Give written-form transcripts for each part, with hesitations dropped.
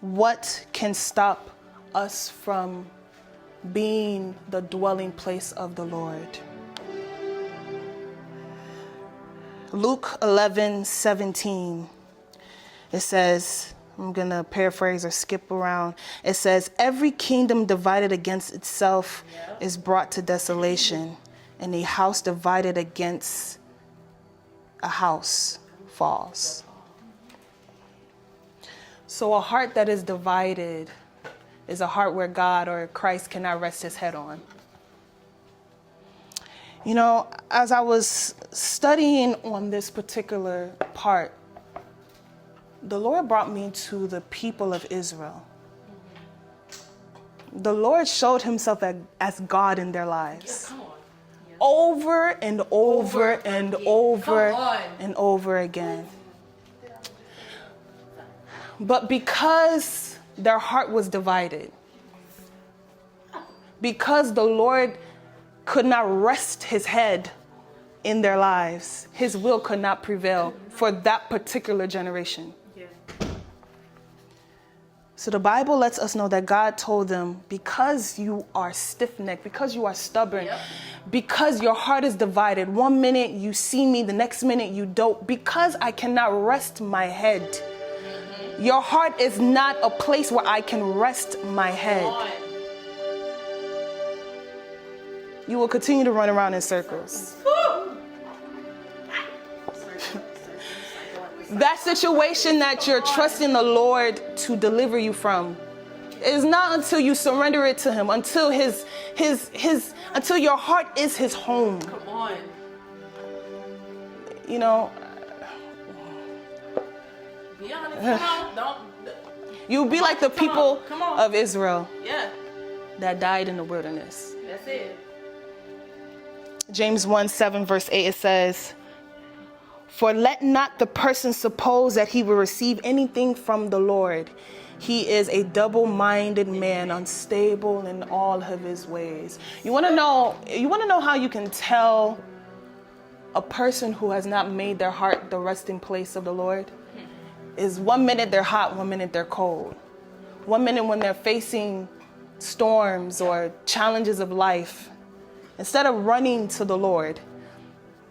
What can stop us from being the dwelling place of the Lord? Luke 11:17. It says, I'm going to paraphrase or skip around. It says, every kingdom divided against itself is brought to desolation, and a house divided against a house falls. So a heart that is divided is a heart where God or Christ cannot rest his head on. You know, as I was studying on this particular part, the Lord brought me to the people of Israel. The Lord showed himself as God in their lives. Come on. Over and over and over and over again. But because their heart was divided, because the Lord could not rest his head in their lives, his will could not prevail for that particular generation. So the Bible lets us know that God told them, because you are stiff-necked, because you are stubborn, because your heart is divided, one minute you see me, the next minute you don't, because I cannot rest my head. Your heart is not a place where I can rest my head. You will continue to run around in circles. That situation that you're trusting the Lord to deliver you from is not until you surrender it to him, until until your heart is his home. Come on. You know, be honest. Come on. you'll be like the people of Israel that died in the wilderness. That's it. James 1:7 verse 8, it says, for let not the person suppose that he will receive anything from the Lord. He is a double-minded man, unstable in all of his ways. You want to know how you can tell a person who has not made their heart the resting place of the Lord? Is one minute they're hot, one minute they're cold. One minute when they're facing storms or challenges of life, instead of running to the Lord,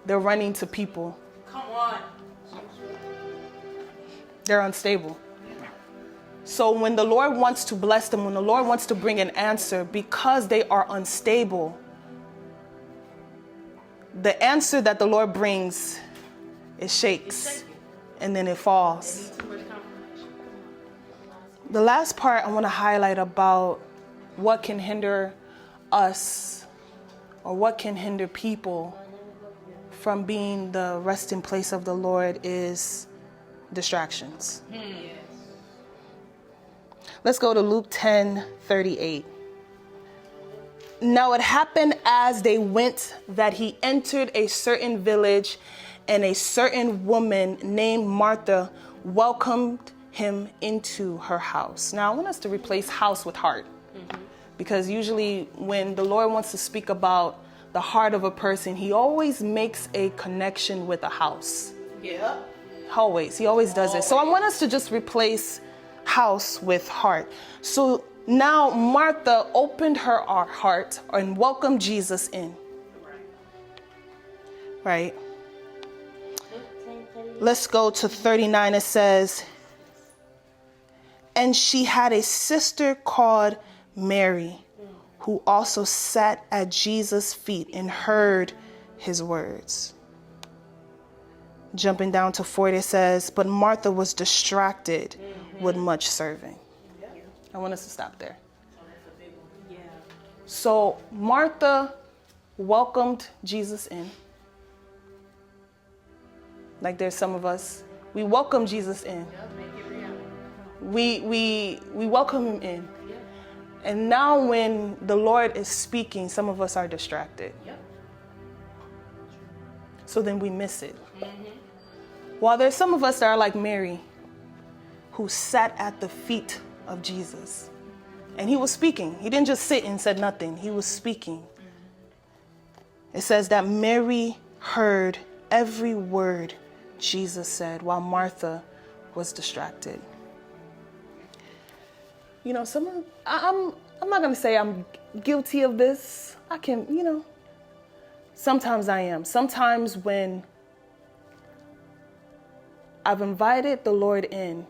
they're running to people. Come on. They're unstable. So when the Lord wants to bless them, when the Lord wants to bring an answer, because they are unstable, the answer that the Lord brings, it shakes and then it falls. The last part I want to highlight about what can hinder us or what can hinder people from being the resting place of the Lord is distractions. Let's go to Luke 10:38. Now it happened as they went that he entered a certain village, and a certain woman named Martha welcomed him into her house. Now I want us to replace house with heart, because usually when the Lord wants to speak about the heart of a person, he always makes a connection with a house. Always. He always does it. So I want us to just replace house with heart. So now Martha opened her heart and welcomed Jesus in. Right? Let's go to 39. It says, and she had a sister called Mary, who also sat at Jesus' feet and heard his words. Jumping down to 40, it says, but Martha was distracted with much serving. I want us to stop there. So Martha welcomed Jesus in. Like there's some of us, we welcome Jesus in. We welcome him in. And now when the Lord is speaking, some of us are distracted. So then we miss it. While there's some of us that are like Mary, who sat at the feet of Jesus. And he was speaking. He didn't just sit and said nothing. He was speaking. It says that Mary heard every word Jesus said while Martha was distracted. You know, I'm not going to say I'm guilty of this. I can, sometimes I am. Sometimes when I've invited the Lord in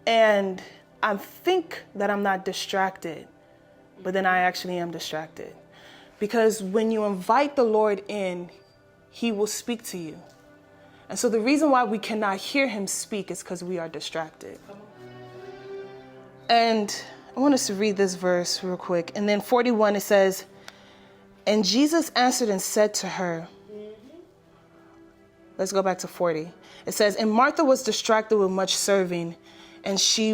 and I think that I'm not distracted, but then I actually am distracted. Because when you invite the Lord in, he will speak to you. And so the reason why we cannot hear him speak is because we are distracted. And I want us to read this verse real quick. And then 41, it says, and Jesus answered and said to her, let's go back to 40. It says, and Martha was distracted with much serving, and she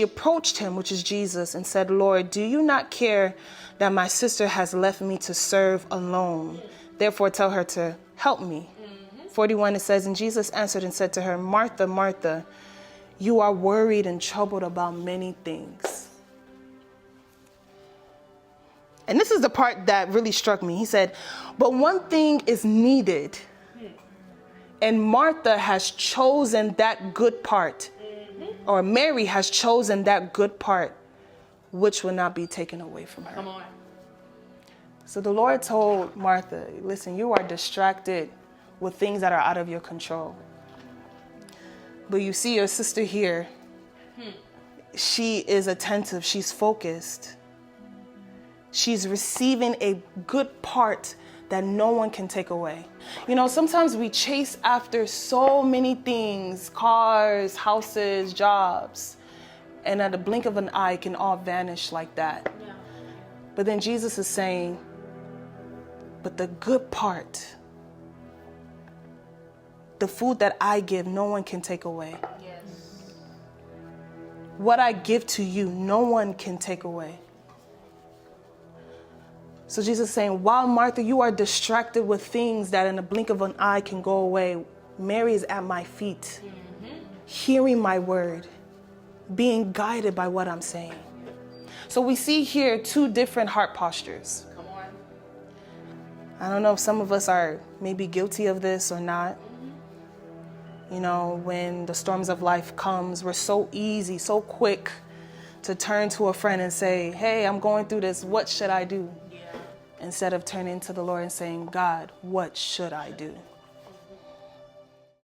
approached him, which is Jesus, and said, Lord, do you not care that my sister has left me to serve alone? Therefore, tell her to help me. 41, it says, and Jesus answered and said to her, Martha, Martha, you are worried and troubled about many things. And this is the part that really struck me. He said, but one thing is needed, and Martha has chosen that good part, or Mary has chosen that good part, which will not be taken away from her. Come on. So the Lord told Martha, listen, you are distracted with things that are out of your control. But you see your sister here, she is attentive, she's focused. She's receiving a good part that no one can take away. You know, sometimes we chase after so many things, cars, houses, jobs, and at the blink of an eye can all vanish like that. Yeah. But then Jesus is saying, but the good part, the food that I give, no one can take away. Yes. What I give to you, no one can take away. So Jesus is saying, while Martha, you are distracted with things that in the blink of an eye can go away, Mary is at my feet, hearing my word, being guided by what I'm saying. So we see here two different heart postures. Come on. I don't know if some of us are maybe guilty of this or not. You know, when the storms of life comes, we're so easy, so quick to turn to a friend and say, hey, I'm going through this. What should I do? Yeah. Instead of turning to the Lord and saying, God, what should I do?